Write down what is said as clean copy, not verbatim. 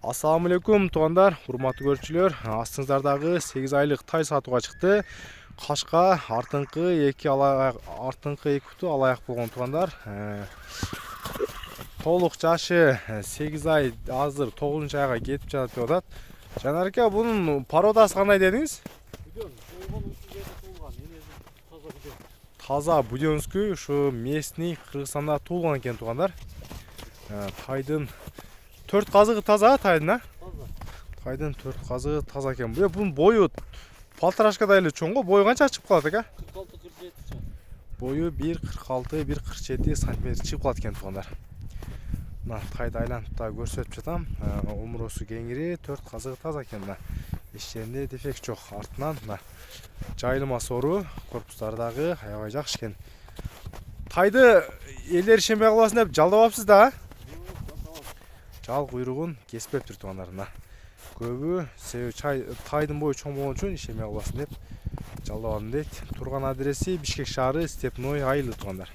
Assalamu алейкум туугандар, урматтуу көрүүчүлөр. Астыңыздардагы 8 айлык тай сатууга чыкты. Кашка артыңкы эки буту алаяк болгон туугандар. Толук жашы 8 ай, азыр 9 айга кетип жатат деп атат. Жанар ака, бунун породасы кандай дедиңиз? Таза будёнский, ушу местный Кыргызстанда туулган экен туугандар. Тайдын 4 казыгы таза, тайдын, а? Тайдын 4 казыгы таза экен. Бунун бою палтарашкадай эле чоң го. Бою канча чыгып калат экен? 46-47. Бою 1,46-1,47 сантиметр чыгып калат экен туугандар. Мына тайды айланып да көрсөтүп жатам. Умурусу кеңири, 4 казыгы таза экен. Мына иштеринде дефект жок. Артынан мына жайылма сору, корпустардагы аябай жакшы экен. Тайды элдер ишенбей калбасын деп жалдабапсыз да? Жал куйругун кеспептир туугандарына. Көбү себеби тайдын бою чоң болгон үчүн ишенбей калбасын деп жалдабадым дейт. Турган адреси Бишкек шаары, Степной айылы туугандар.